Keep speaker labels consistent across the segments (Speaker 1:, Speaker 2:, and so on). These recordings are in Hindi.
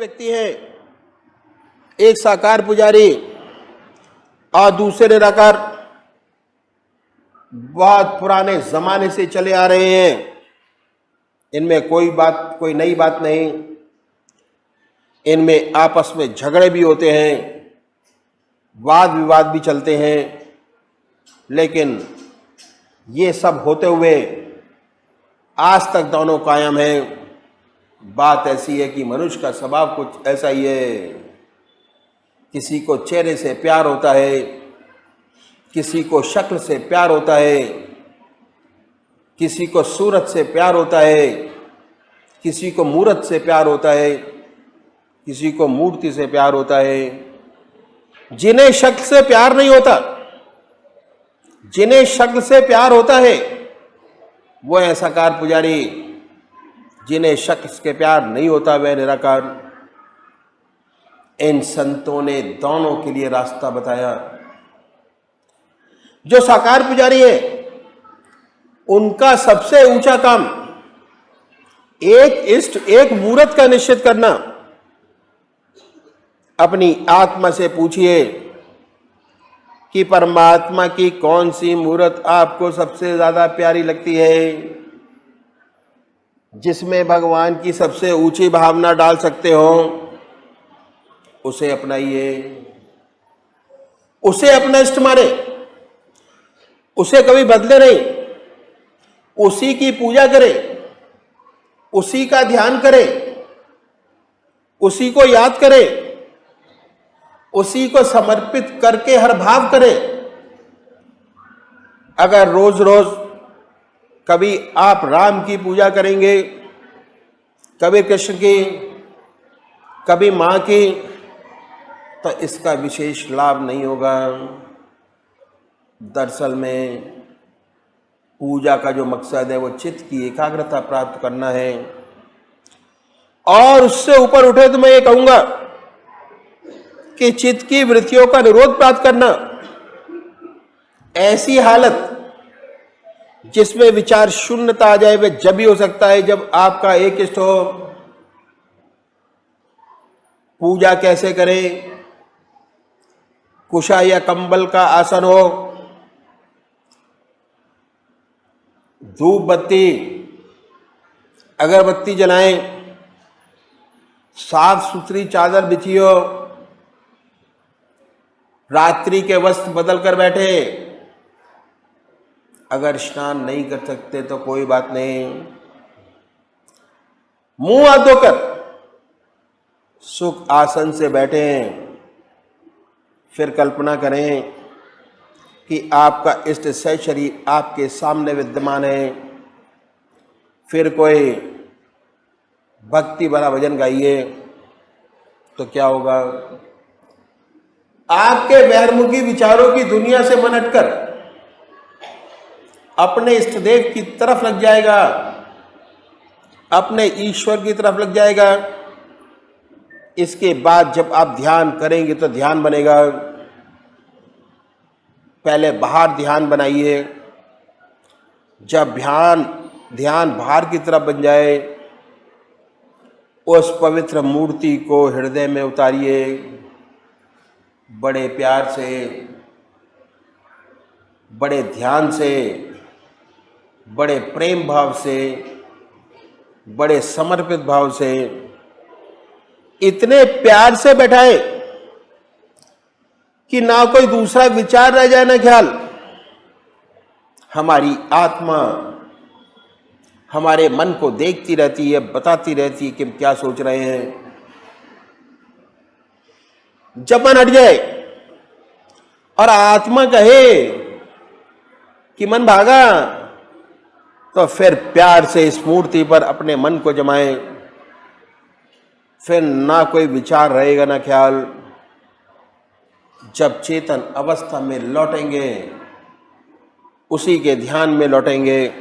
Speaker 1: व्यक्ति हैं, एक साकार पुजारी और दूसरे निराकार, बहुत पुराने जमाने से चले आ रहे हैं। इनमें कोई नई बात नहीं। इनमें आपस में झगड़े भी होते हैं, वाद विवाद भी चलते हैं, लेकिन ये सब होते हुए आज तक दोनों कायम हैं। बात ऐसी है कि मनुष्य का स्वभाव कुछ ऐसा ही है। किसी को चेहरे से प्यार होता है, किसी को शक्ल से प्यार होता है, किसी को सूरत से प्यार होता है, किसी को मूरत से प्यार होता है, किसी को मूर्ति से प्यार होता है। जिन्हें शक्ल से प्यार नहीं होता, जिन्हें शक्ल से प्यार होता है, वो है साकार पुजारी। जिन्हें शक्ल के प्यार नहीं होता वह निराकार। इन संतों ने दोनों के लिए रास्ता बताया। जो साकार पुजारी है उनका सबसे ऊंचा काम एक इष्ट, एक मूर्त का निश्चित करना। अपनी आत्मा से पूछिए कि परमात्मा की कौन सी मूर्त आपको सबसे ज्यादा प्यारी लगती है, जिसमें भगवान की सबसे ऊंची भावना डाल सकते हो, उसे अपनाइए, उसे अपना इष्ट माने, उसे कभी बदले नहीं, उसी की पूजा करें, उसी का ध्यान करें, उसी को याद करें, उसी को समर्पित करके हर भाव करें। अगर रोज रोज कभी आप राम की पूजा करेंगे, कभी कृष्ण की, कभी मां की, तो इसका विशेष लाभ नहीं होगा। दरअसल में पूजा का जो मकसद है वो चित्त की एकाग्रता प्राप्त करना है। और उससे ऊपर उठे तो मैं ये कहूंगा कि चित्त की वृत्तियों का निरोध प्राप्त करना। ऐसी हालत जिसमें विचार शून्यता आ जाए वह जब ही हो सकता है जब आपका एक इष्ट हो। पूजा कैसे करें? कुशा या कंबल का आसन हो, धूप बत्ती अगरबत्ती जलाएं, साफ सुथरी चादर बिछी हो, रात्रि के वस्त्र बदल कर बैठे। अगर स्नान नहीं कर सकते तो कोई बात नहीं, मुंह हाथ धोकर सुख आसन से बैठे। फिर कल्पना करें कि आपका इष्ट शरीर आपके सामने विद्यमान है। फिर कोई भक्ति भरा भजन गाइए तो क्या होगा? आपके बहिर्मुखी विचारों की दुनिया से मन हटकर अपने इष्ट देव की तरफ लग जाएगा, अपने ईश्वर की तरफ लग जाएगा। इसके बाद जब आप ध्यान करेंगे तो ध्यान बनेगा। पहले बाहर ध्यान बनाइए। जब ध्यान बाहर की तरफ बन जाए, उस पवित्र मूर्ति को हृदय में उतारिए। बड़े प्यार से, बड़े ध्यान से, बड़े प्रेम भाव से, बड़े समर्पित भाव से, इतने प्यार से बैठाए कि ना कोई दूसरा विचार रह जाए, ना ख्याल। हमारी आत्मा हमारे मन को देखती रहती है, बताती रहती है कि हम क्या सोच रहे हैं। जब मन हट जाए और आत्मा कहे कि मन भागा, तो फिर प्यार से इस मूर्ति पर अपने मन को जमाएं। फिर ना कोई विचार रहेगा, ना ख्याल। जब चेतन अवस्था में लौटेंगे, उसी के ध्यान में लौटेंगे,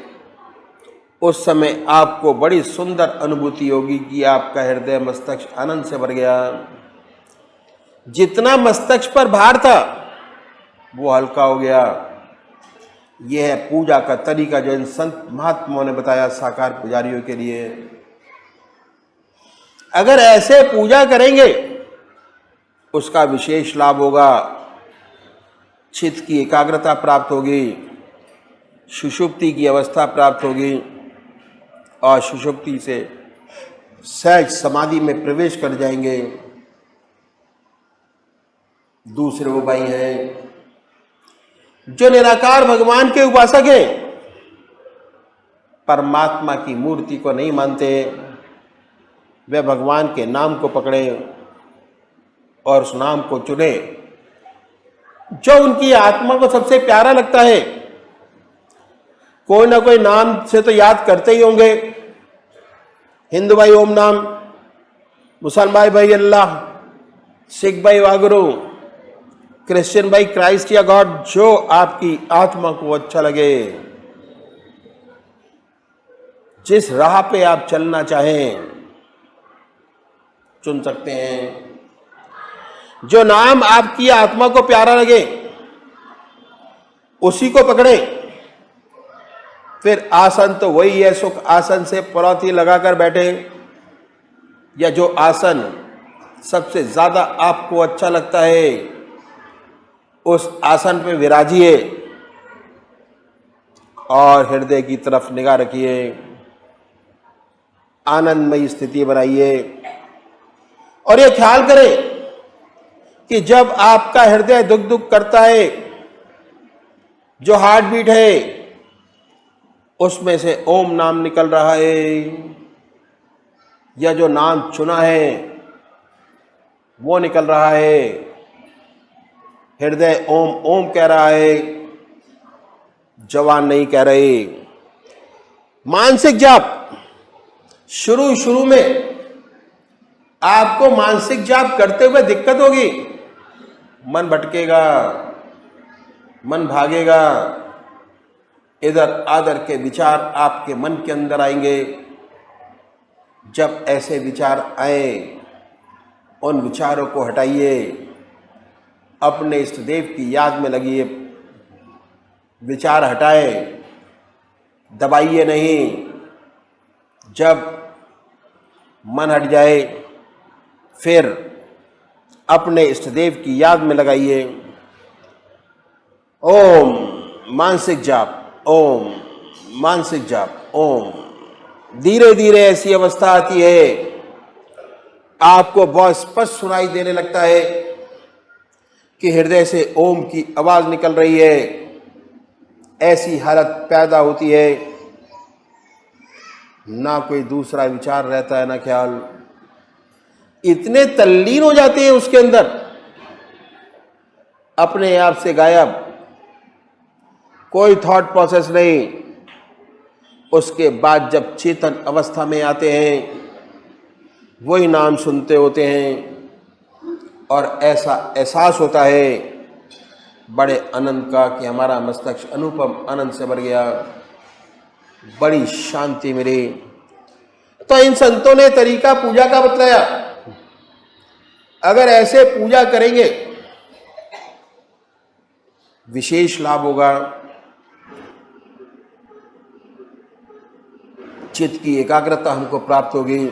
Speaker 1: उस समय आपको बड़ी सुंदर अनुभूति होगी कि आपका हृदय मस्तिष्क आनंद से भर गया। जितना मस्तिष्क पर भार था वो हल्का हो गया। यह है पूजा का तरीका जो इन संत महात्माओं ने बताया साकार पुजारियों के लिए। अगर ऐसे पूजा करेंगे उसका विशेष लाभ होगा। चित्त की एकाग्रता प्राप्त होगी, सुषुप्ति की अवस्था प्राप्त होगी और सुषुप्ति से सहज समाधि में प्रवेश कर जाएंगे। दूसरे वो भाई हैं जो निराकार भगवान के उपासक हैं, परमात्मा की मूर्ति को नहीं मानते, वे भगवान के नाम को पकड़े और उस नाम को चुने जो उनकी आत्मा को सबसे प्यारा लगता है। कोई ना कोई नाम से तो याद करते ही होंगे। हिंदू भाई ओम नाम, मुसलमान भाई अल्लाह, सिख भाई वागुरु, क्रिश्चियन भाई क्राइस्ट या गॉड, जो आपकी आत्मा को अच्छा लगे, जिस राह पे आप चलना चाहें चुन सकते हैं। जो नाम आपकी आत्मा को प्यारा लगे उसी को पकड़े। फिर आसन तो वही है, सुख आसन से पलौती लगाकर बैठे, या जो आसन सबसे ज्यादा आपको अच्छा लगता है उस आसन पे विराजिए और हृदय की तरफ निगाह रखिए, आनंदमयी स्थिति बनाइए और ये ख्याल करें कि जब आपका हृदय दुख दुख करता है, जो हार्ट बीट है उसमें से ओम नाम निकल रहा है, या जो नाम चुना है वो निकल रहा है। हृदय ओम ओम कह रहा है, जवान नहीं कह रहे। मानसिक जाप शुरू में आपको मानसिक जाप करते हुए दिक्कत होगी, मन भटकेगा, मन भागेगा, इधर आधर के विचार आपके मन के अंदर आएंगे। जब ऐसे विचार आए उन विचारों को हटाइए, अपने इष्ट देव की याद में लगिए। विचार हटाए, दबाइए नहीं। जब मन हट जाए फिर अपने इष्ट देव की याद में लगाइए। ओम मानसिक जाप, ओम मानसिक जाप, ओम। धीरे धीरे ऐसी अवस्था आती है, आपको बहुत स्पष्ट सुनाई देने लगता है कि हृदय से ओम की आवाज निकल रही है। ऐसी हालत पैदा होती है, ना कोई दूसरा विचार रहता है ना ख्याल। इतने तल्लीन हो जाते हैं उसके अंदर, अपने आप से गायब, कोई थॉट प्रोसेस नहीं। उसके बाद जब चेतन अवस्था में आते हैं वही नाम सुनते होते हैं और ऐसा एहसास होता है बड़े आनंद का कि हमारा मस्तिष्क अनुपम आनंद से भर गया, बड़ी शांति मिली। तो इन संतों ने तरीका पूजा का बतलाया। अगर ऐसे पूजा करेंगे विशेष लाभ होगा। चित्त की एकाग्रता हमको प्राप्त होगी,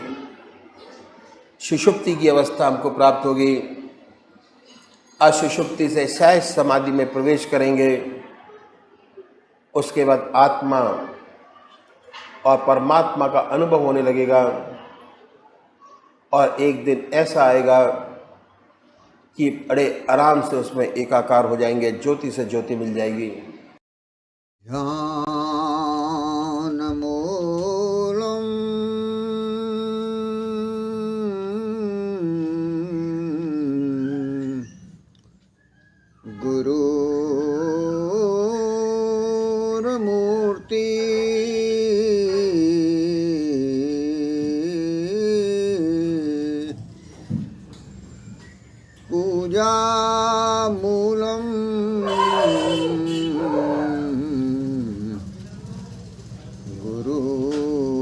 Speaker 1: सुषुप्ति की अवस्था हमको प्राप्त होगी, असुषुप्ति से सहज समाधि में प्रवेश करेंगे। उसके बाद आत्मा और परमात्मा का अनुभव होने लगेगा और एक दिन ऐसा आएगा कि बड़े आराम से उसमें एकाकार हो जाएंगे, ज्योति से ज्योति मिल जाएगी।
Speaker 2: गुरुर्मूर्ति पूजा मूलम गुरुपदम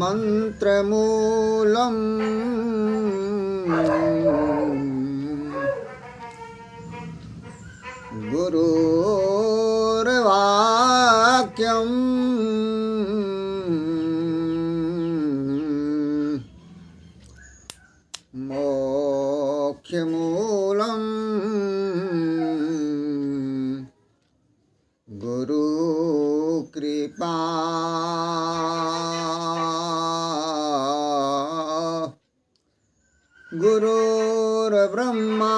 Speaker 2: मंत्रमूलम गुरुर्वाक्यम सत्यम मोक्षमूलम् गुरु कृपा गुरुर्ब्रह्मा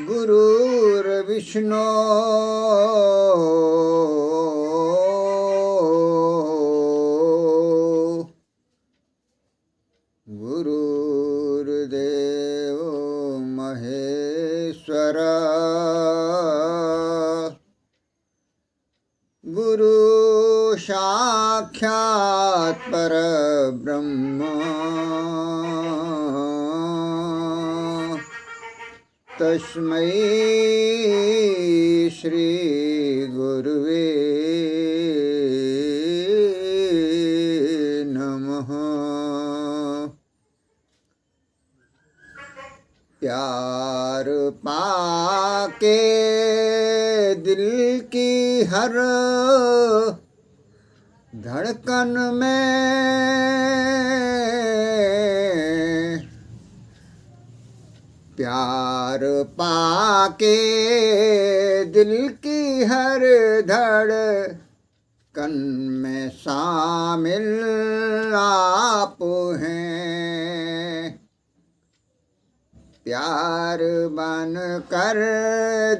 Speaker 2: गुरुर्विष्णु गुरुर्देव महेश्वर गुरु साक्षात् परब्रह्म तस्मै श्री गुरुवे नमः। प्यार पाके दिल की हर धड़कन में प्यार पाके दिल की हर धड़कन में शामिल आप हैं। प्यार बन कर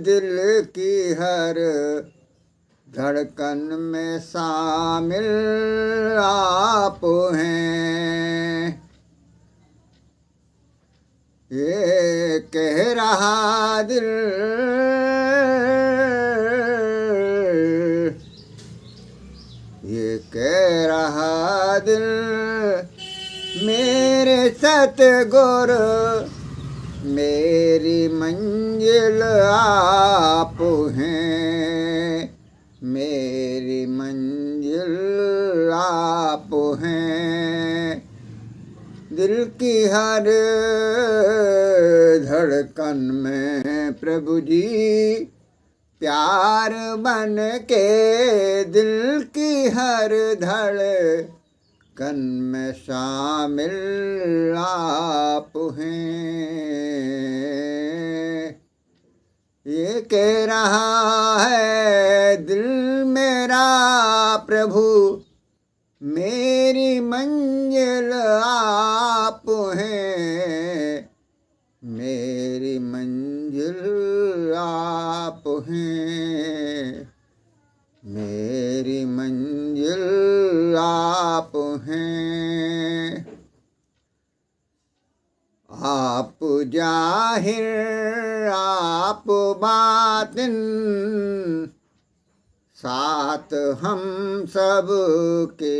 Speaker 2: दिल की हर धड़कन में शामिल आप हैं। ये कह रहा दिल ये कह रहा दिल मेरे सतगुरु मेरी मंजिल आप हैं। मेरी मंजिल आप हैं। दिल की हर धड़कन में प्रभु जी प्यार बन के दिल की हर धड़कन में शामिल आप हैं। ये कह रहा है दिल मेरा प्रभु मेरी मंजिल आप हैं। मेरी मंजिल आप हैं। मेरी मंजिल आप हैं। आप जाहिर आप बातिन साथ हम सब के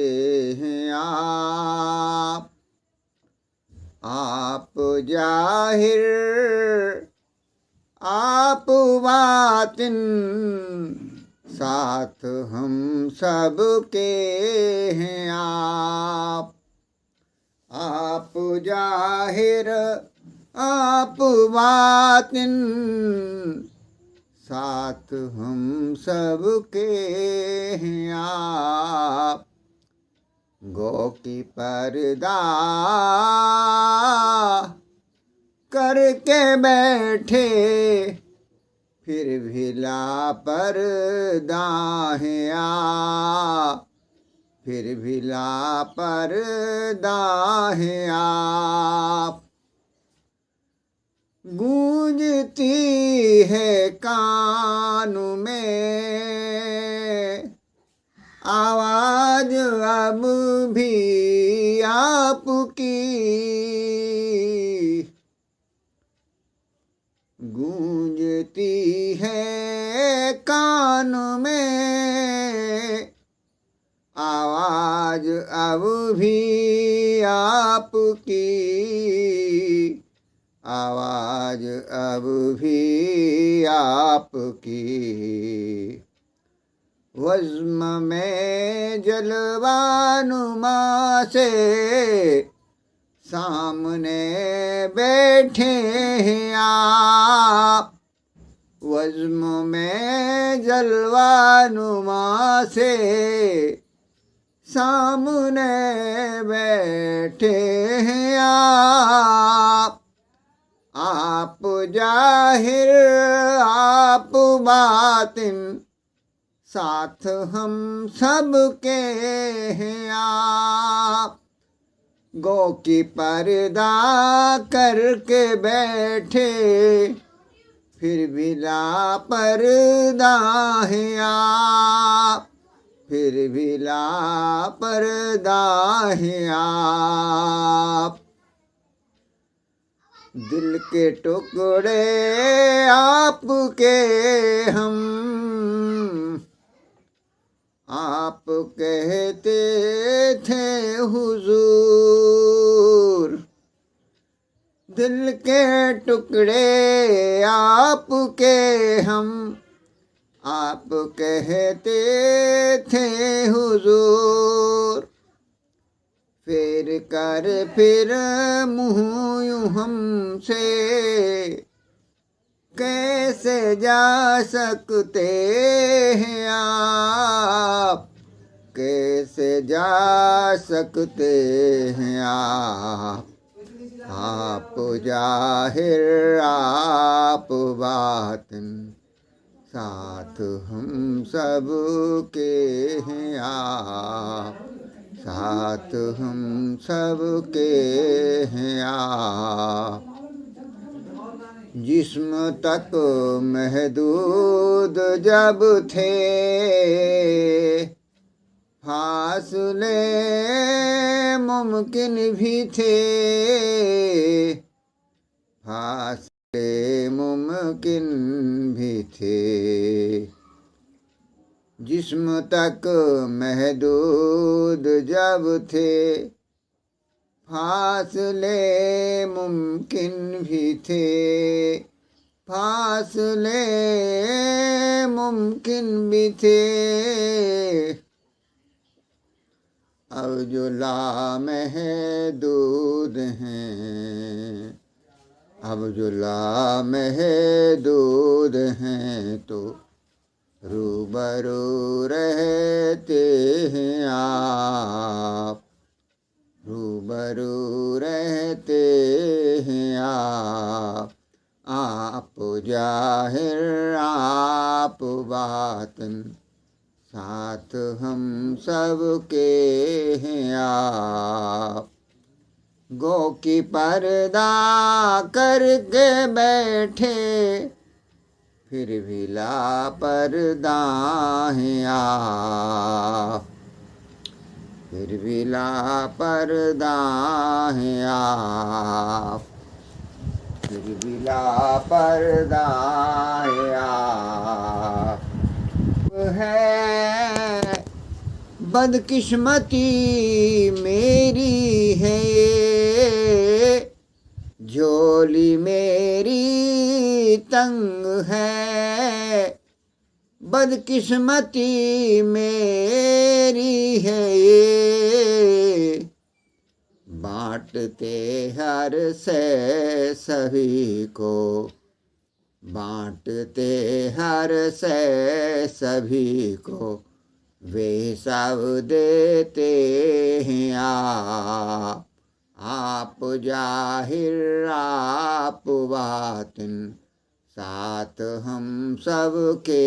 Speaker 2: हैं आप जाहिर आप बातिन साथ हम सब के हैं आप जाहिर आप बातिन साथ हम सब के हैं आप। गो की पर्दा करके बैठे फिर भी लापरदा हैं आप। फिर भी लापरदा हैं आप। गूंजती है कानों में आवाज अब भी आपकी। गूंजती है कानों में आवाज अब भी आपकी। आवाज अब भी आपकी। वज़्म में जलवानुमा से सामने बैठे हैं आप, वज़्म में जलवानुमा से सामने बैठे हैं आप जाहिर आप बातिन, साथ हम सब के हैं आप। गो की पर्दा करके बैठे, फिर भी लापर्दा हैं आप, फिर भी लापर्दा हैं आप। दिल के टुकड़े आपके हम, आप कहते थे हुजूर। दिल के टुकड़े आपके हम, आप कहते थे हुजूर। फेर कर फिर मुँह यूं हमसे कैसे जा सकते हैं आप, कैसे जा सकते हैं आप। आप जाहिर आप बातिन, साथ हम सब के हैं आप, साथ हम सब के हैं आप। जिस्म तक महदूद जब थे, फासले मुमकिन भी थे, फासले मुमकिन भी थे। जिस्म तक महदूद जब थे, फासले मुमकिन भी थे, फासले मुमकिन भी थे। अब जो लामहदूद हैं, अब जो लामहदूद हैं, तो रूबरू रहते हैं आप, रूबरू रहते हैं आप। आप जाहिर आप बातिन, साथ हम सब के हैं आप। गो की पर्दा करके बैठे, फिर भी लापर्दा हैं आप, फिर भी लापर्दा हैं आप, फिर भी लापर्दा हैं आप। है बदकिस्मती मेरी है ये, झोली मेरी तंग है। बदकिस्मती मेरी है ये, बांटते हर से सभी को, बांटते हर से सभी को, वे सब देते हैं आप जाहिर आप बातिन, साथ हम सब के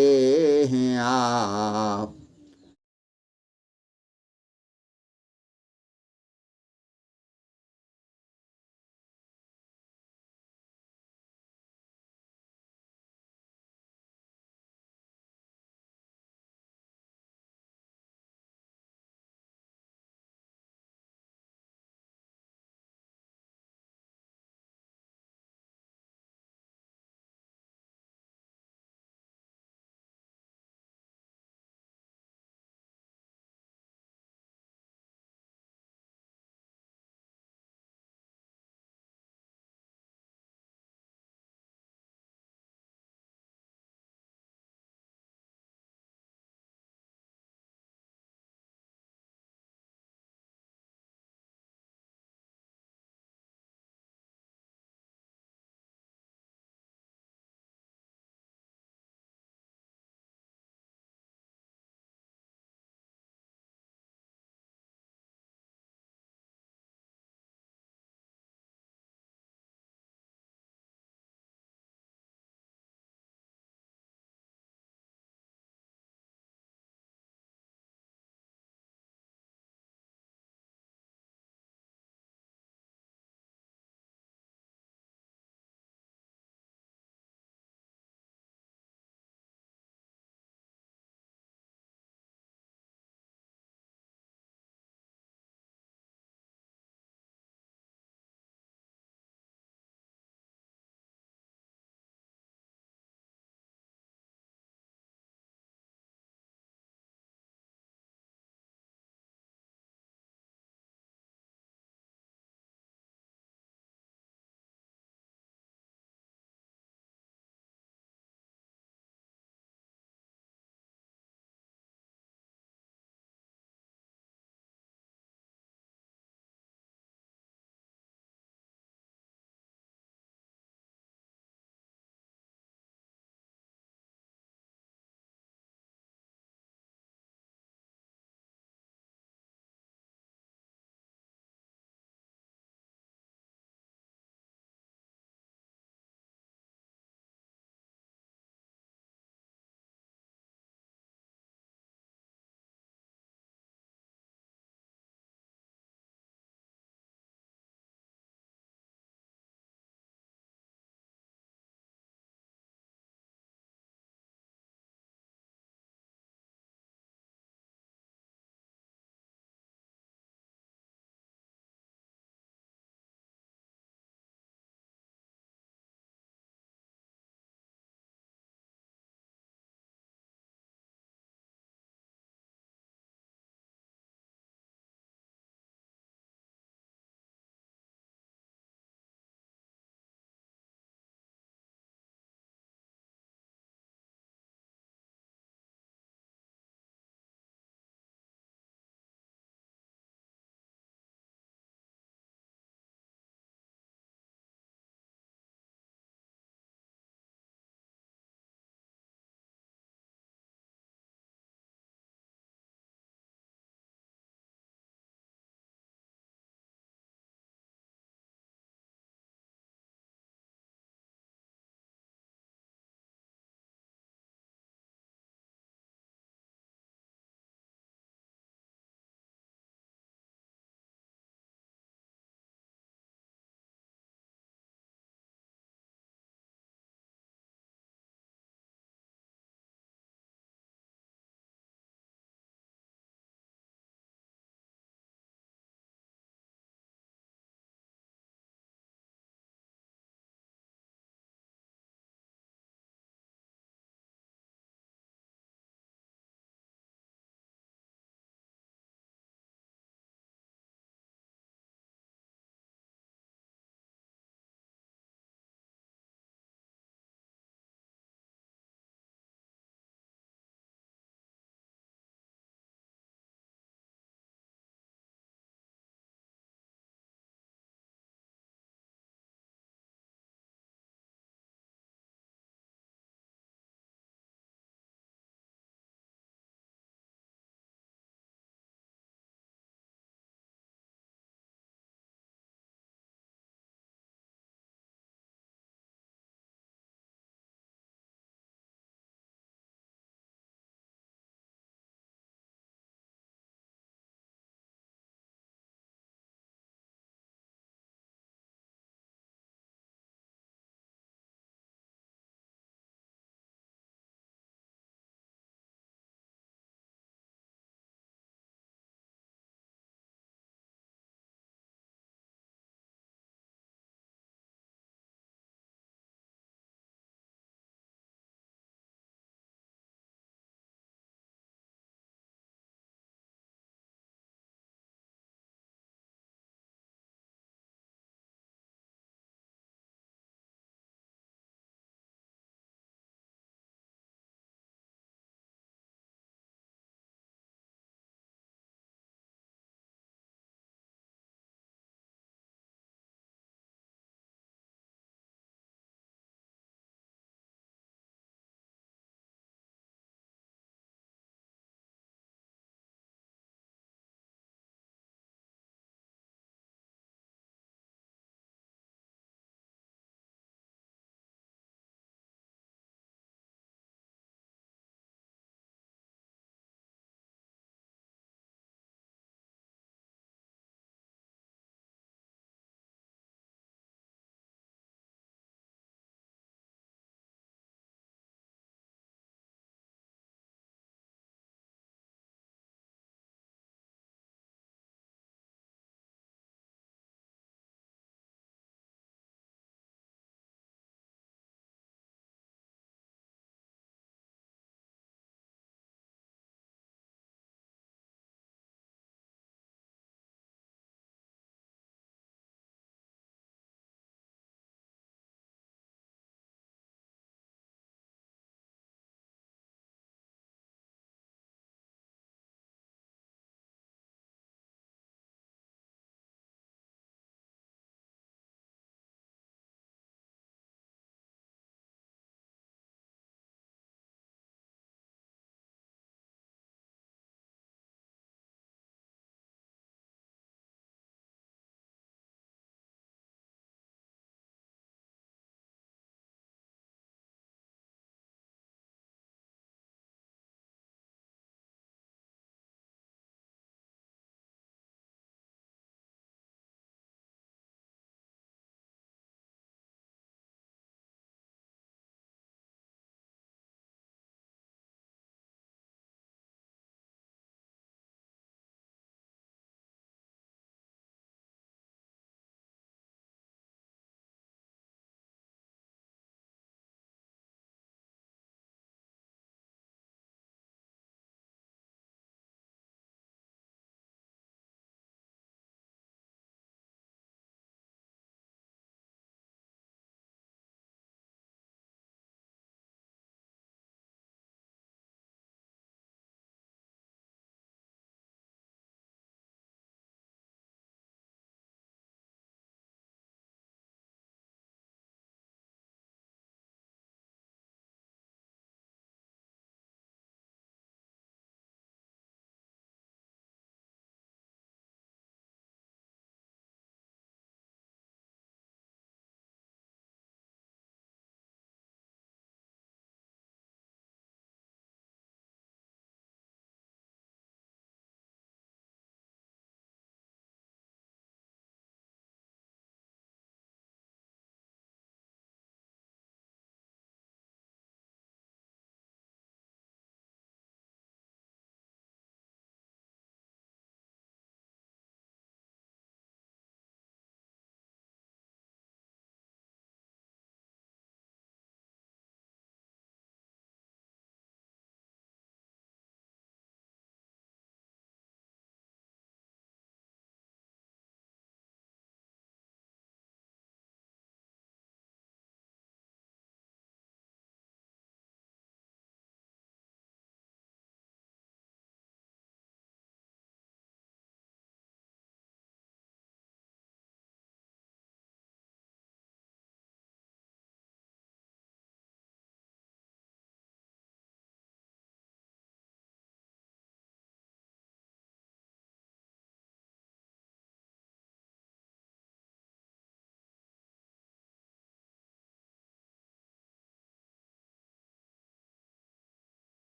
Speaker 2: हैं आप।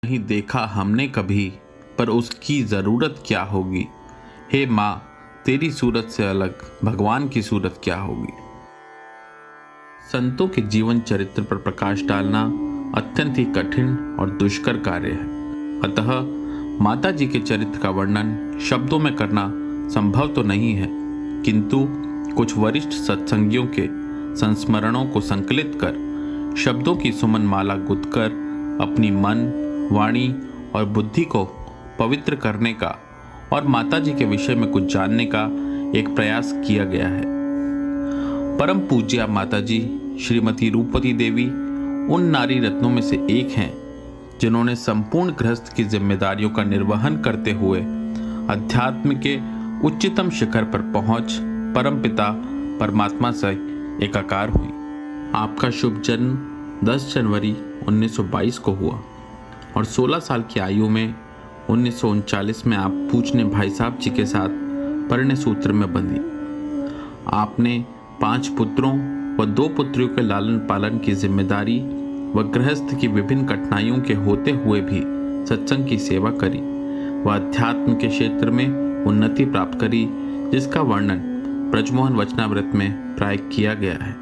Speaker 3: नहीं देखा हमने कभी, पर उसकी ज़रूरत क्या होगी। हे माँ, तेरी सूरत से अलग भगवान की सूरत क्या होगी। संतों के जीवन चरित्र पर प्रकाश डालना अत्यंत ही कठिन और दुष्कर कार्य है। अतः माता जी के चरित्र का वर्णन शब्दों में करना संभव तो नहीं है, किंतु कुछ वरिष्ठ सत्संगियों के संस्मरणों को संकलित कर शब्दों की सुमन माला गुथकर अपनी मन, वाणी और बुद्धि को पवित्र करने का और माता जी के विषय में कुछ जानने का एक प्रयास किया गया है। परम पूज्य माता जी श्रीमती रूपवती देवी उन नारी रत्नों में से एक हैं जिन्होंने संपूर्ण गृहस्थ की जिम्मेदारियों का निर्वहन करते हुए अध्यात्म के उच्चतम शिखर पर पहुंच परम पिता परमात्मा से एकाकार हुई। आपका शुभ जन्म 10 जनवरी 1922 को हुआ और 16 साल की आयु में 1939 में आप पूजने भाई साहब जी के साथ परिणय सूत्र में बंधी। आपने 5 पुत्रों व 2 पुत्रियों के लालन पालन की जिम्मेदारी व गृहस्थ की विभिन्न कठिनाइयों के होते हुए भी सत्संग की सेवा करी व अध्यात्म के क्षेत्र में उन्नति प्राप्त करी, जिसका वर्णन ब्रजमोहन वचनामृत में प्राय किया गया है।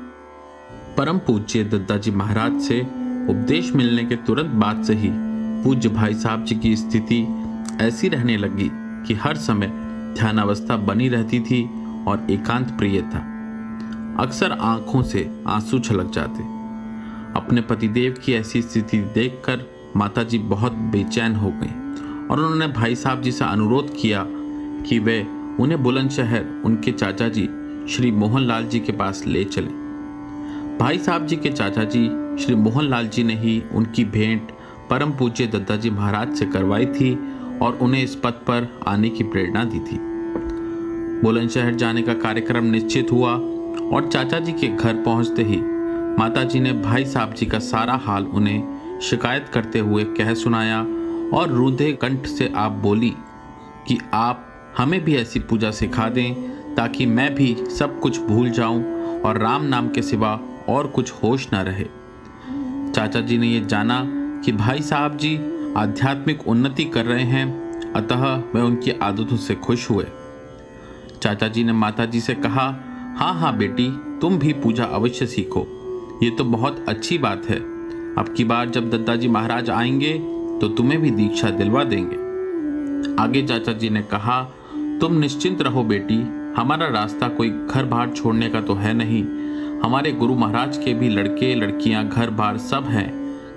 Speaker 3: परम पूज्य दत्ताजी महाराज से उपदेश मिलने के तुरंत बाद से ही पूज्य भाई साहब जी की स्थिति ऐसी रहने लगी कि हर समय ध्यानावस्था बनी रहती थी और एकांत प्रिय था। अक्सर आंखों से आंसू छलक जाते। अपने पतिदेव की ऐसी स्थिति देखकर माताजी बहुत बेचैन हो गईं और उन्होंने भाई साहब जी से अनुरोध किया कि वे उन्हें बुलंदशहर उनके चाचा जी श्री मोहनलाल जी के पास ले चलें। भाई साहब जी के चाचा जी श्री मोहनलाल जी ने ही उनकी भेंट परम पूज्य दत्ताजी महाराज से करवाई थी और उन्हें इस पद पर आने की प्रेरणा दी थी। बुलंदशहर जाने का कार्यक्रम निश्चित हुआ और चाचा जी के घर पहुंचते ही माताजी ने भाई साहब जी का सारा हाल उन्हें शिकायत करते हुए कह सुनाया और रूधे कंठ से आप बोली कि आप हमें भी ऐसी पूजा सिखा दें ताकि मैं भी सब कुछ भूल जाऊं और राम नाम के सिवा और कुछ होश न रहे। चाचा जी ने यह जाना कि भाई साहब जी आध्यात्मिक उन्नति कर रहे हैं, अतः वे उनकी आदतों से खुश हुए। चाचा जी ने माता जी से कहा, हाँ हाँ बेटी, तुम भी पूजा अवश्य सीखो, ये तो बहुत अच्छी बात है। अब की बार जब दत्ताजी महाराज आएंगे तो तुम्हें भी दीक्षा दिलवा देंगे। आगे चाचा जी ने कहा, तुम निश्चिंत रहो बेटी, हमारा रास्ता कोई घर बार छोड़ने का तो है नहीं। हमारे गुरु महाराज के भी लड़के लड़कियां घर बार सब हैं,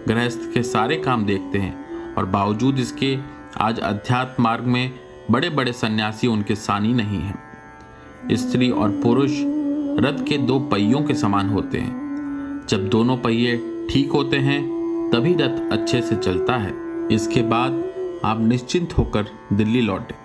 Speaker 3: गृहस्थ के सारे काम देखते हैं और बावजूद इसके आज अध्यात्म मार्ग में बड़े बड़े सन्यासी उनके सानी नहीं हैं। स्त्री और पुरुष रथ के 2 पहियों के समान होते हैं। जब दोनों पहिए ठीक होते हैं तभी रथ अच्छे से चलता है। इसके बाद आप निश्चिंत होकर दिल्ली लौटे।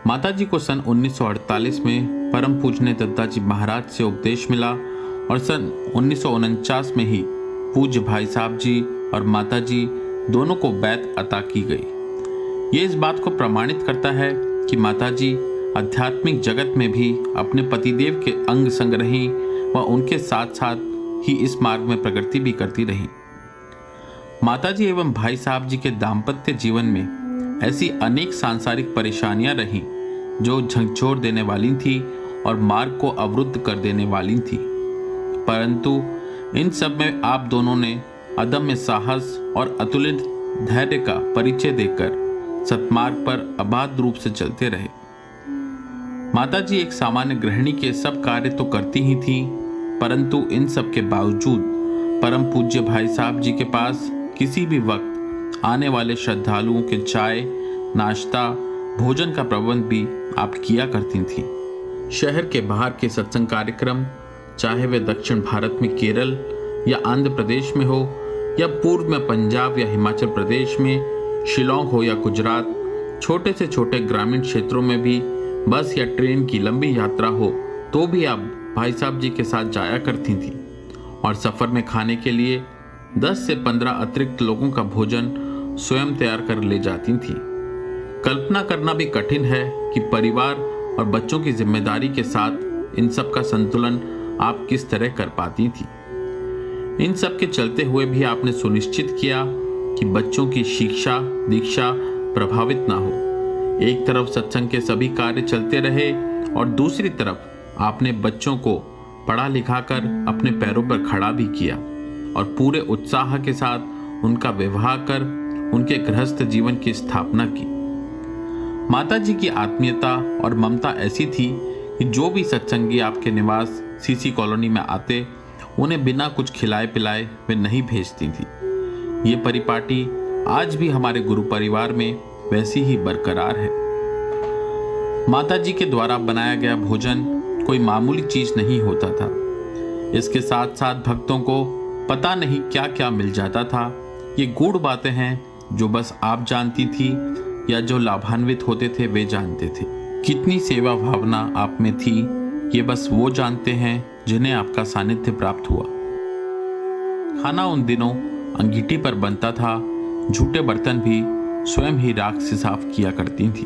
Speaker 3: माताजी को सन 1948 में परम पूजनीय दत्ताजी महाराज से उपदेश मिला और सन 1949 में ही पूज्य भाई साहब जी और माताजी दोनों को बैत अता की गई। ये इस बात को प्रमाणित करता है कि माताजी आध्यात्मिक जगत में भी अपने पतिदेव के अंग संग रहीं व उनके साथ साथ ही इस मार्ग में प्रगति भी करती रहीं। माताजी एवं भाई साहब जी के दाम्पत्य जीवन में ऐसी अनेक सांसारिक परेशानियां रहीं जो झकझोर देने वाली थी और मार्ग को अवरुद्ध कर देने वाली थी, परंतु इन सब में आप दोनों ने अदम्य साहस और अतुलित धैर्य का परिचय देकर सतमार्ग पर अबाध रूप से चलते रहे। माताजी एक सामान्य गृहिणी के सब कार्य तो करती ही थी, परंतु इन सब के बावजूद परम पूज्य भाई साहब जी के पास किसी भी वक्त आने वाले श्रद्धालुओं के चाय, नाश्ता, भोजन का प्रबंध भी आप किया करती थीं। शहर के बाहर के सत्संग कार्यक्रम, चाहे वे दक्षिण भारत में केरल या आंध्र प्रदेश में हो या पूर्व में पंजाब या हिमाचल प्रदेश में, शिलोंग हो या गुजरात, छोटे से छोटे ग्रामीण क्षेत्रों में भी बस या ट्रेन की लंबी यात्रा हो तो भी आप भाई साहब जी के साथ जाया करती थी और सफ़र में खाने के लिए 10 से 15 अतिरिक्त लोगों का भोजन स्वयं तैयार कर ले जाती थी। कल्पना करना भी कठिन है कि परिवार और बच्चों की जिम्मेदारी के साथ इन सब का संतुलन आप किस तरह कर पाती थी। इन सब के चलते हुए भी आपने सुनिश्चित किया कि बच्चों की शिक्षा दीक्षा प्रभावित ना हो। एक तरफ सत्संग के सभी कार्य चलते रहे और दूसरी तरफ आपने बच्चों को पढ़ा लिखा कर अपने पैरों पर खड़ा भी किया और पूरे उत्साह के साथ उनका विवाह कर उनके गृहस्थ जीवन की स्थापना की। माता जी की आत्मीयता और ममता ऐसी थी कि जो भी सत्संगी आपके निवास सीसी कॉलोनी में आते उन्हें बिना कुछ खिलाए पिलाए वे नहीं भेजती थी। ये परिपाटी आज भी हमारे गुरु परिवार में वैसी ही बरकरार है। माता जी के द्वारा बनाया गया भोजन कोई मामूली चीज नहीं होता था। इसके साथ साथ भक्तों को पता नहीं क्या क्या मिल जाता था। ये गूढ़ बातें हैं जो बस आप जानती थी या जो लाभान्वित होते थे वे जानते थे। कितनी सेवा भावना आप में थी ये बस वो जानते हैं जिन्हें आपका सानिध्य प्राप्त हुआ। खाना उन दिनों अंगीठी पर बनता था। झूठे बर्तन भी स्वयं ही राख से साफ किया करती थी।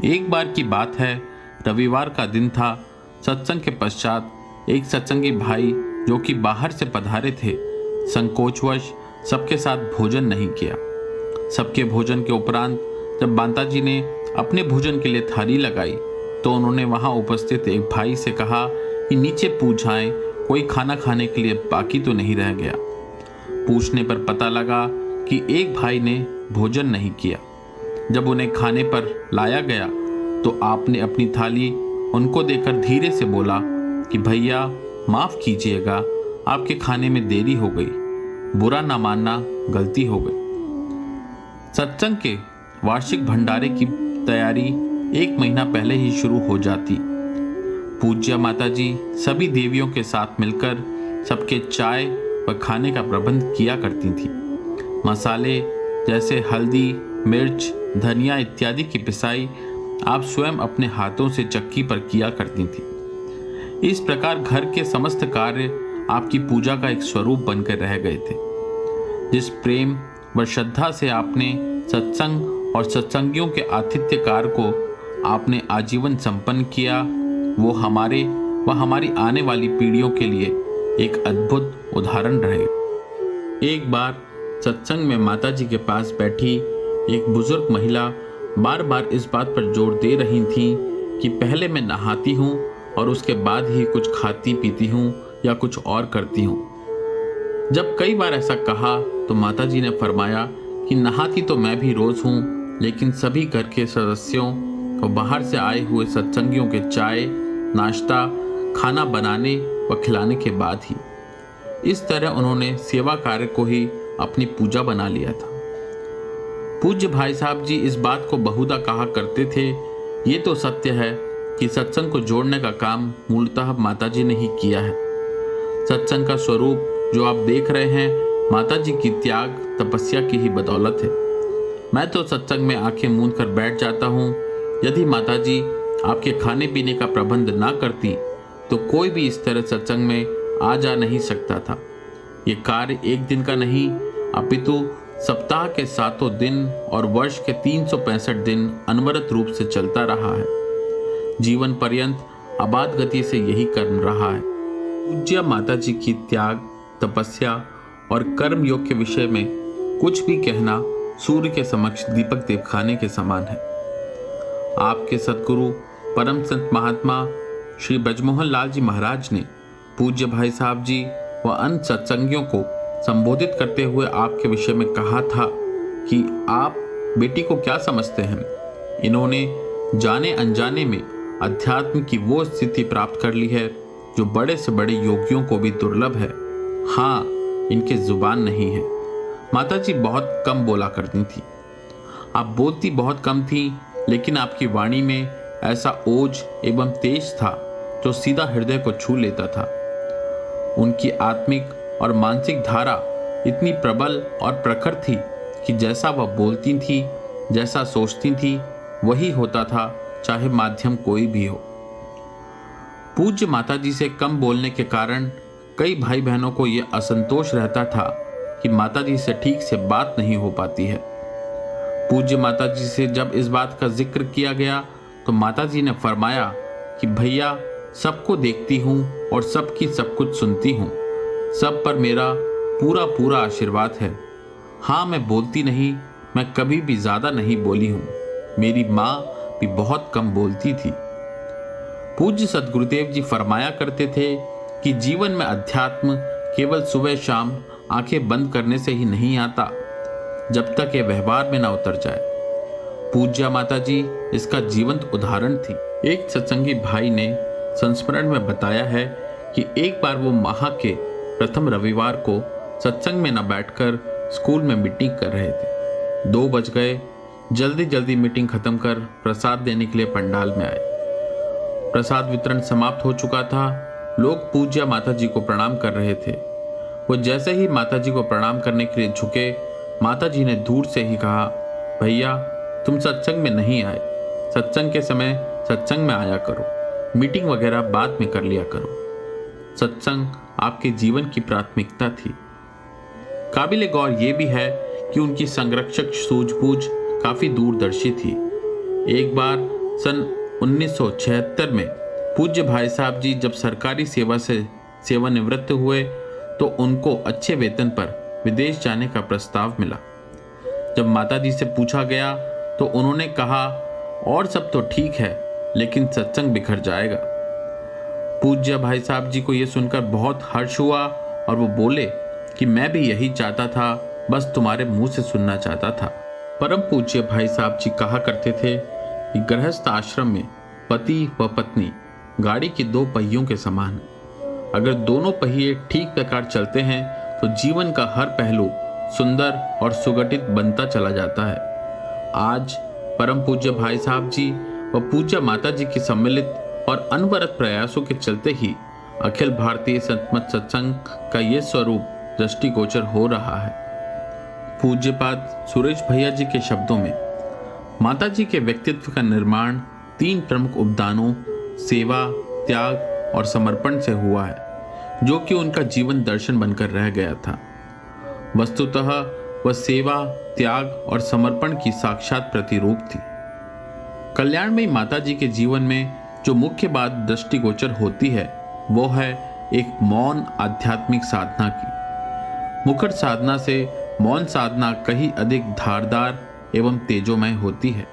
Speaker 3: एक बार की बात है, रविवार का दिन था। सत्संग के पश्चात एक सत्संगी भाई जो कि बाहर से पधारे थे, संकोचवश सबके साथ भोजन नहीं किया। सबके भोजन के उपरांत जब माता जी ने अपने भोजन के लिए थाली लगाई तो उन्होंने वहां उपस्थित एक भाई से कहा कि नीचे पूछ आए, कोई खाना खाने के लिए बाकी तो नहीं रह गया। पूछने पर पता लगा कि एक भाई ने भोजन नहीं किया। जब उन्हें खाने पर लाया गया तो आपने अपनी थाली उनको देकर धीरे से बोला कि भैया माफ कीजिएगा, आपके खाने में देरी हो गई, बुरा ना मानना, गलती हो गई। सत्संग के वार्षिक भंडारे की तैयारी 1 महीना पहले ही शुरू हो जाती। पूज्य माता जी सभी देवियों के साथ मिलकर सबके चाय व खाने का प्रबंध किया करती थी। मसाले जैसे हल्दी, मिर्च, धनिया इत्यादि की पिसाई आप स्वयं अपने हाथों से चक्की पर किया करती थी। इस प्रकार घर के समस्त कार्य आपकी पूजा का एक स्वरूप बनकर रह गए थे। जिस प्रेम व श्रद्धा से आपने सत्संग और सत्संगियों के आतिथ्य कार्य को आपने आजीवन संपन्न किया, वो हमारे व हमारी आने वाली पीढ़ियों के लिए एक अद्भुत उदाहरण रहे। एक बार सत्संग में माता जी के पास बैठी एक बुजुर्ग महिला बार बार इस बात पर जोर दे रही थी कि पहले मैं नहाती हूँ और उसके बाद ही कुछ खाती पीती हूँ या कुछ और करती हूँ। जब कई बार ऐसा कहा तो माता जी ने फरमाया कि नहाती तो मैं भी रोज हूँ, लेकिन सभी घर के सदस्यों और बाहर से आए हुए सत्संगियों के चाय नाश्ता खाना बनाने व खिलाने के बाद ही। इस तरह उन्होंने सेवा कार्य को ही अपनी पूजा बना लिया था। पूज्य भाई साहब जी इस बात को बहुधा कहा करते थे। ये तो सत्य है कि सत्संग को जोड़ने का काम मूलतः माता जी ने ही किया है। सत्संग का स्वरूप जो आप देख रहे हैं माता जी की त्याग तपस्या की ही बदौलत है। मैं तो सत्संग में आंखें मूंद कर बैठ जाता हूँ। यदि माता जी आपके खाने पीने का प्रबंध ना करती तो कोई भी इस तरह सत्संग में आ जा नहीं सकता था। ये कार्य एक दिन का नहीं अपितु सप्ताह के 7 दिन और वर्ष के 365 दिन अनवरत रूप से चलता रहा है। जीवन पर्यंत अबाध गति से यही कर्म रहा है। पूज्य माता जी की त्याग तपस्या और कर्म योग के विषय में कुछ भी कहना सूर्य के समक्ष दीपक दिखाने के समान है। आपके सद्गुरु परम संत महात्मा श्री ब्रजमोहन लाल जी महाराज ने पूज्य भाई साहब जी व अन्य सत्संगियों को संबोधित करते हुए आपके विषय में कहा था कि आप बेटी को क्या समझते हैं। इन्होंने जाने अनजाने में अध्यात्म की वो स्थिति प्राप्त कर ली है जो बड़े से बड़े योगियों को भी दुर्लभ है। हाँ, इनके जुबान नहीं है। माता जी बहुत कम बोला करती थी। आप बोलती बहुत कम थी, लेकिन आपकी वाणी में ऐसा ओज एवं तेज था जो सीधा हृदय को छू लेता था। उनकी आत्मिक और मानसिक धारा इतनी प्रबल और प्रखर थी कि जैसा वह बोलती थी, जैसा सोचती थी, वही होता था, चाहे माध्यम कोई भी हो। पूज्य माता जी से कम बोलने के कारण कई भाई बहनों को यह असंतोष रहता था कि माता जी से ठीक से बात नहीं हो पाती है। पूज्य माता जी से जब इस बात का जिक्र किया गया तो माता जी ने फरमाया कि भैया सबको देखती हूँ और सबकी सब कुछ सुनती हूँ, सब पर मेरा पूरा पूरा आशीर्वाद है। हाँ, मैं बोलती नहीं, मैं कभी भी ज़्यादा नहीं बोली हूँ। मेरी माँ भी बहुत कम बोलती थी। पूज्य सद्गुरुदेव जी फरमाया करते थे कि जीवन में अध्यात्म केवल सुबह शाम आंखें बंद करने से ही नहीं आता, जब तक ये व्यवहार में ना उतर जाए। पूज्या माता जी इसका जीवंत उदाहरण थी। एक सत्संगी भाई ने संस्मरण में बताया है कि एक बार वो माह के प्रथम रविवार को सत्संग में न बैठकर स्कूल में मीटिंग कर रहे थे। 2 बज गए। जल्दी जल्दी मीटिंग खत्म कर प्रसाद देने के लिए पंडाल में आए। प्रसाद वितरण समाप्त हो चुका था। लोग पूज्या माता जी को प्रणाम कर रहे थे। वो जैसे ही माता जी को प्रणाम करने के लिए झुके, माता जी ने दूर से ही कहा, भैया तुम सत्संग में नहीं आए, सत्संग के समय सत्संग में आया करो, मीटिंग वगैरह बाद में कर लिया करो। सत्संग आपके जीवन की प्राथमिकता थी। काबिले गौर ये भी है कि उनकी संरक्षक सूझबूझ काफी दूरदर्शी थी। एक बार सन 1976 में पूज्य भाई साहब जी जब सरकारी सेवा से सेवानिवृत्त हुए तो उनको अच्छे वेतन पर विदेश जाने का प्रस्ताव मिला। जब माता जी से पूछा गया तो उन्होंने कहा, और सब तो ठीक है लेकिन सत्संग बिखर जाएगा। पूज्य भाई साहब जी को यह सुनकर बहुत हर्ष हुआ और वो बोले कि मैं भी यही चाहता था, बस तुम्हारे मुंह से सुनना चाहता था। परम पूज्य भाई साहब जी कहा करते थे कि गृहस्थ आश्रम में पति व पत्नी गाड़ी के 2 पहियों के समान। अगर दोनों पहिए ठीक प्रकार चलते हैं तो जीवन का हर पहलू सुंदर और सुगठित बनता चला जाता है। आज परम पूज्य भाई साहब जी व पूज्य माता जी के सम्मिलित और अनवरत प्रयासों के चलते ही अखिल भारतीय संतमत सत्संग का ये स्वरूप दृष्टिगोचर हो रहा है। पूज्यपाद सुरेश भैया जी के शब्दों में माता जी के व्यक्तित्व का निर्माण 3 प्रमुख उपदानों सेवा, त्याग और समर्पण से हुआ है, जो कि उनका जीवन दर्शन बनकर रह गया था। वस्तुतः वह सेवा, त्याग और समर्पण की साक्षात प्रतिरूप थी। कल्याणमयी माता जी के जीवन में जो मुख्य बात दृष्टिगोचर होती है वो है एक मौन आध्यात्मिक साधना की। मुखर साधना से मौन साधना कहीं अधिक धारदार एवं तेजोमय होती है।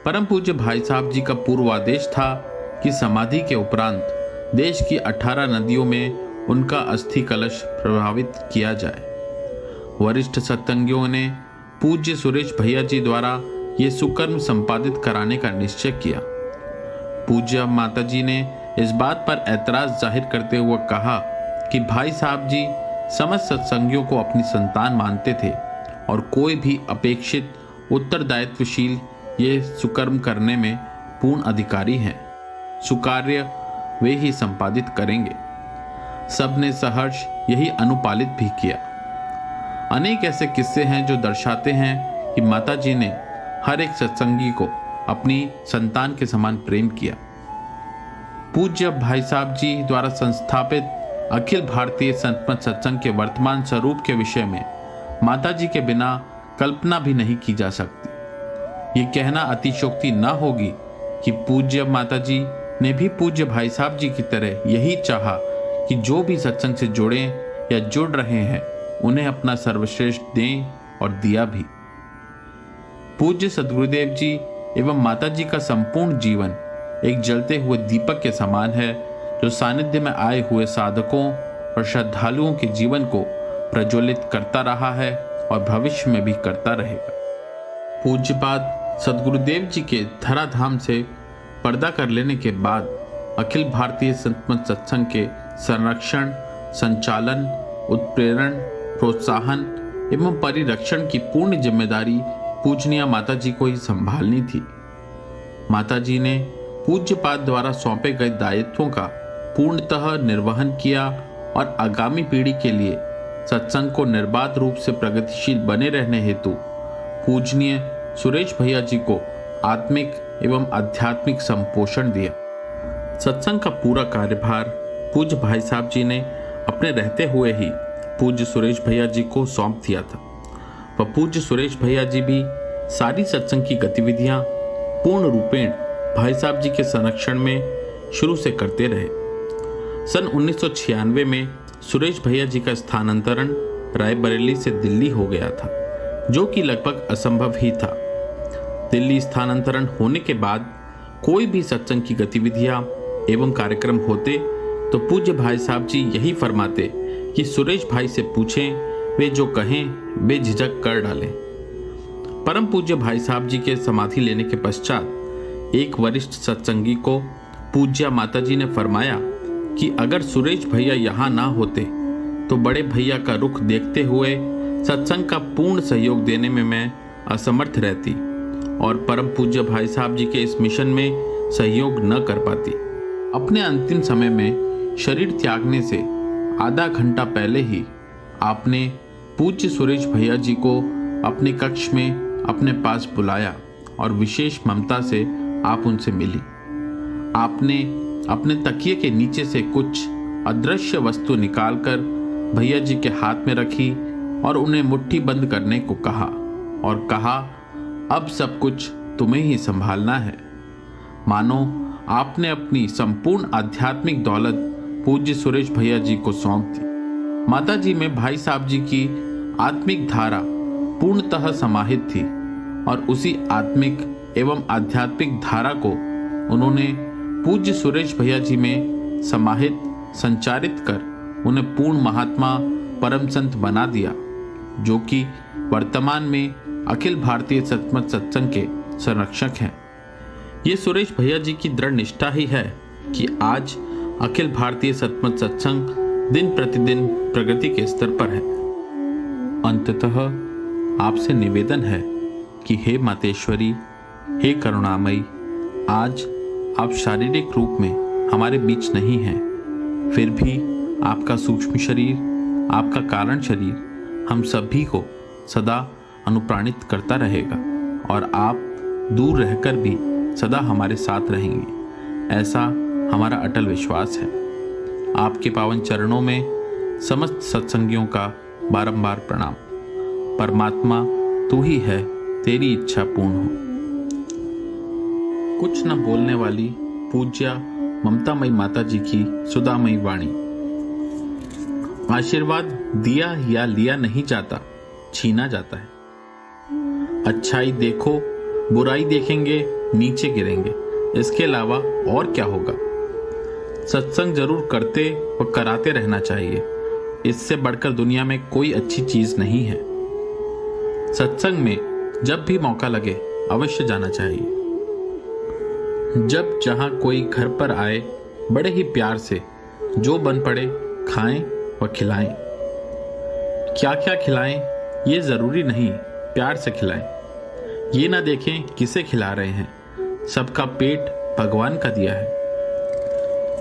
Speaker 3: परम पूज्य भाई साहब जी का पूर्वादेश था कि समाधि के उपरांत देश की 18 नदियों में उनका अस्थि कलश प्रभावित किया जाए। वरिष्ठ सत्संगियों ने पूज्य सुरेश भैया जी द्वारा ये सुकर्म संपादित कराने का निश्चय किया। पूज्य माता जी ने इस बात पर ऐतराज जाहिर करते हुए कहा कि भाई साहब जी समस्त सत्संगियों को अपनी संतान मानते थे और कोई भी अपेक्षित उत्तरदायित्वशील ये सुकर्म करने में पूर्ण अधिकारी हैं। सुकार्य वे ही संपादित करेंगे। सबने सहर्ष यही अनुपालित भी किया। अनेक ऐसे किस्से हैं जो दर्शाते हैं कि माता जी ने हर एक सत्संगी को अपनी संतान के समान प्रेम किया। पूज्य भाई साहब जी द्वारा संस्थापित अखिल भारतीय संतमत सत्संग के वर्तमान स्वरूप के विषय में माता जी के बिना कल्पना भी नहीं की जा सकती। ये कहना अतिशयोक्ति न होगी कि पूज्य माता जी ने भी पूज्य भाई साहब जी की तरह यही चाहा कि जो भी सत्संग से जुड़े या जुड़ रहे हैं उन्हें अपना सर्वश्रेष्ठ दें और दिया भी। पूज्य सद्गुरुदेव जी एवं माता जी का संपूर्ण जीवन एक जलते हुए दीपक के समान है, जो सानिध्य में आए हुए साधकों और श्रद्धालुओं के जीवन को प्रज्वलित करता रहा है और भविष्य में भी करता रहेगा। पूज्यपाद सद्गुरुदेव जी के धराधाम से पर्दा कर लेने के बाद अखिल भारतीय संतमत सत्संग के संरक्षण, संचालन, उत्प्रेरण, प्रोत्साहन एवं परिरक्षण की पूर्ण जिम्मेदारी पूजनीय माता जी को ही संभालनी थी। माता जी ने पूज्यपाद द्वारा सौंपे गए दायित्वों का पूर्णतः निर्वहन किया और आगामी पीढ़ी के लिए सत्संग को निर्बाध रूप से प्रगतिशील बने रहने हेतु पूजनीय सुरेश भैया जी को आत्मिक एवं आध्यात्मिक संपोषण दिया। सत्संग का पूरा कार्यभार पूज्य भाई साहब जी ने अपने रहते हुए ही पूज्य सुरेश भैया जी को सौंप दिया था। वह पूज्य सुरेश भैया जी भी सारी सत्संग की गतिविधियां पूर्ण रूपेण भाई साहब जी के संरक्षण में शुरू से करते रहे। सन 1996 में सुरेश भैया जी का स्थानांतरण रायबरेली से दिल्ली हो गया था, जो कि लगभग असंभव ही था। दिल्ली स्थानांतरण होने के बाद कोई भी सत्संग की गतिविधियां एवं कार्यक्रम होते तो पूज्य भाई साहब जी यही फरमाते कि सुरेश भाई से पूछें, वे जो कहें बेझिझक कर डालें। परम पूज्य भाई साहब जी के समाधि लेने के पश्चात एक वरिष्ठ सत्संगी को पूज्या माता जी ने फरमाया कि अगर सुरेश भैया यहाँ ना होते तो बड़े भैया का रुख देखते हुए सत्संग का पूर्ण सहयोग देने में मैं असमर्थ रहती और परम पूज्य भाई साहब जी के इस मिशन में सहयोग न कर पाती। अपने अंतिम समय में शरीर त्यागने से आधा घंटा पहले ही आपने पूज्य सुरेश भैया जी को अपने कक्ष में अपने पास बुलाया और विशेष ममता से आप उनसे मिली। आपने अपने तकिए के नीचे से कुछ अदृश्य वस्तु निकालकर भैया जी के हाथ में रखी और उन्हें मुट्ठी बंद करने को कहा और कहा, अब सब कुछ तुम्हें ही संभालना है। मानो आपने अपनी संपूर्ण आध्यात्मिक दौलत पूज्य सुरेश भैया जी को सौंप दी। माता जी में भाई साहब जी की आत्मिक धारा पूर्णतः समाहित थी और उसी आत्मिक एवं आध्यात्मिक धारा को उन्होंने पूज्य सुरेश भैया जी में समाहित संचारित कर उन्हें पूर्ण महात्मा परम संत बना दिया, जो कि वर्तमान में अखिल भारतीय सतमत सत्संग के संरक्षक हैं। ये सुरेश भैया जी की दृढ़ निष्ठा ही है कि आज अखिल भारतीय सतमत सत्संग दिन प्रतिदिन प्रगति के स्तर पर है। अंततः आपसे निवेदन है कि हे मातेश्वरी, हे करुणामयी, आज आप शारीरिक रूप में हमारे बीच नहीं हैं, फिर भी आपका सूक्ष्म शरीर, आपका कारण शरीर हम सभी को सदा अनुप्राणित करता रहेगा और आप दूर रहकर भी सदा हमारे साथ रहेंगे, ऐसा हमारा अटल विश्वास है। आपके पावन चरणों में समस्त सत्संगियों का बारंबार प्रणाम। परमात्मा तू ही है, तेरी इच्छा पूर्ण हो। कुछ न बोलने वाली पूज्या ममतामयी माता जी की सुधामयी वाणी। आशीर्वाद दिया या लिया नहीं जाता, छीना जाता है। अच्छाई देखो, बुराई देखेंगे, नीचे गिरेंगे, इसके अलावा और क्या होगा। सत्संग जरूर करते व कराते रहना चाहिए, इससे बढ़कर दुनिया में कोई अच्छी चीज नहीं है। सत्संग में जब भी मौका लगे अवश्य जाना चाहिए। जब जहां कोई घर पर आए बड़े ही प्यार से जो बन पड़े खाएं व खिलाएं। क्या क्या खिलाएं ये जरूरी नहीं, प्यार से खिलाएं। ये ना देखें किसे खिला रहे हैं, सबका पेट भगवान का दिया है।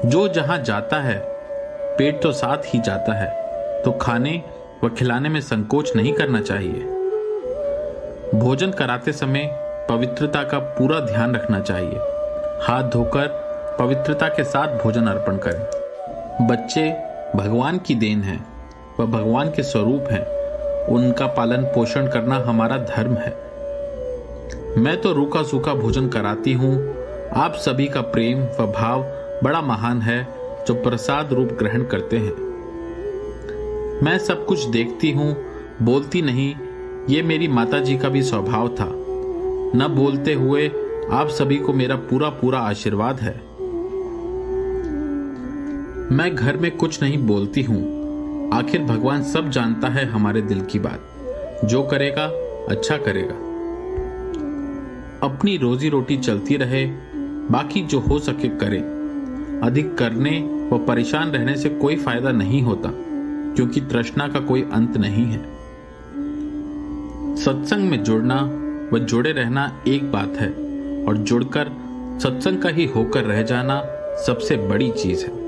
Speaker 3: जो जहां जाता है पेट तो साथ ही जाता है, तो खाने व खिलाने में संकोच नहीं करना चाहिए। भोजन कराते समय पवित्रता का पूरा ध्यान रखना चाहिए। हाथ धोकर पवित्रता के साथ भोजन अर्पण करें। बच्चे भगवान की देन है, वह भगवान के स्वरूप हैं, उनका पालन पोषण करना हमारा धर्म है। मैं तो रूखा सूखा भोजन कराती हूँ। आप सभी का प्रेम व भाव बड़ा महान है, जो प्रसाद रूप ग्रहण करते हैं। मैं सब कुछ देखती हूँ, बोलती नहीं, ये मेरी माता जी का भी स्वभाव था। न बोलते हुए आप सभी को मेरा पूरा पूरा आशीर्वाद है। मैं घर में कुछ नहीं बोलती हूँ, आखिर भगवान सब जानता है हमारे दिल की बात। जो करेगा अच्छा करेगा। अपनी रोजी रोटी चलती रहे, बाकी जो हो सके करे। अधिक करने व परेशान रहने से कोई फायदा नहीं होता, क्योंकि तृष्णा का कोई अंत नहीं है। सत्संग में जुड़ना व जुड़े रहना एक बात है, और जुड़कर सत्संग का ही होकर रह जाना सबसे बड़ी चीज है।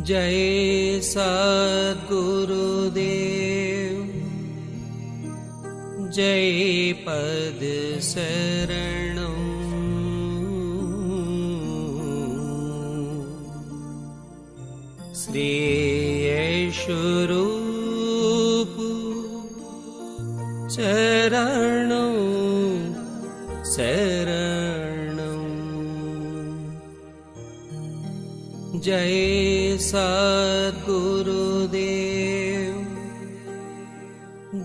Speaker 4: जय सद्गुरुदेव जय पद शरणं श्री स्वरूप चरणं शरणं जय सद्गुरुदेव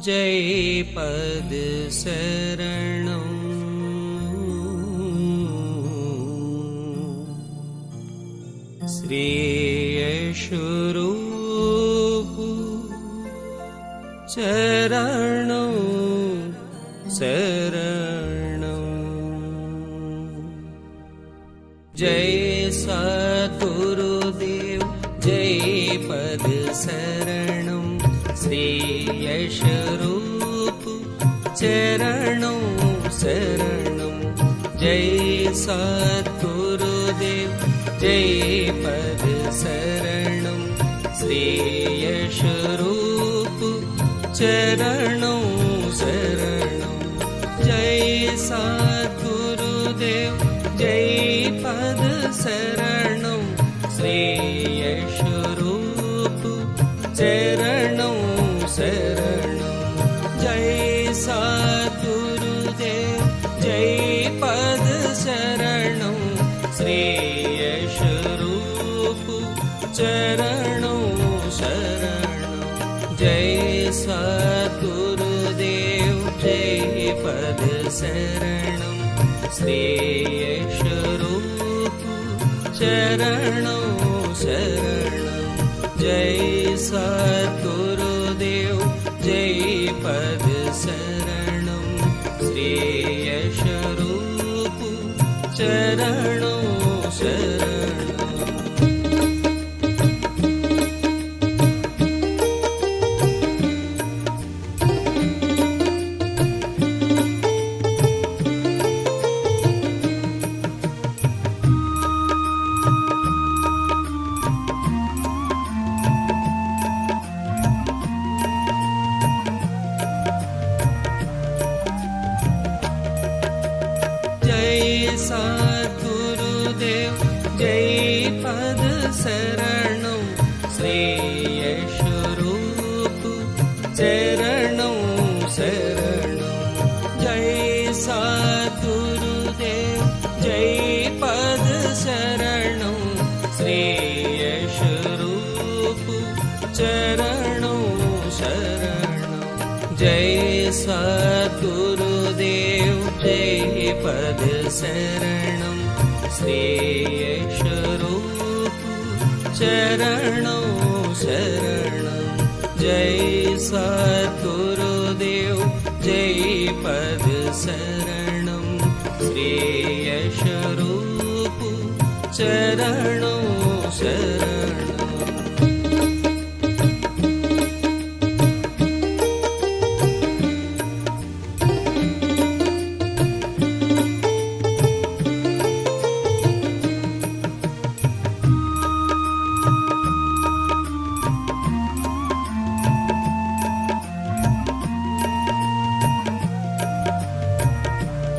Speaker 4: जय पद शरणं श्री स्वरूप चरणं शरणं जय सद्गुरुदेव जय पद शरणं श्री स्वरूप चरणं शरणं जय सद्गुरुदेव जय पद शरणं श्री स्वरूप चरणं शरणं जय सद्गुरुदेव जय पद शरणं श्री स्वरूप चरणं शरणं जय सद्गुरुदेव जय पद शरणं श्री स्वरूप चरणं शरणं जय सद्गुरुदेव जय पद शरणं श्री स्वरूप चरणं शरणं जय सद्गुरुदेव जय पद शरणं श्री स्वरूप चरणं शरणं सद्गुरुदेव जय पद शरणं श्री स्वरूप चरणं शरणं जय सद्गुरुदेव जय पद शरणं श्री स्वरूप चरणं शरणं जय सद्गुरुदेव जय पद शरणं श्री स्वरूप चरणं शरणं जय सद्गुरुदेव जय पद शरणं श्री स्वरूप चरणं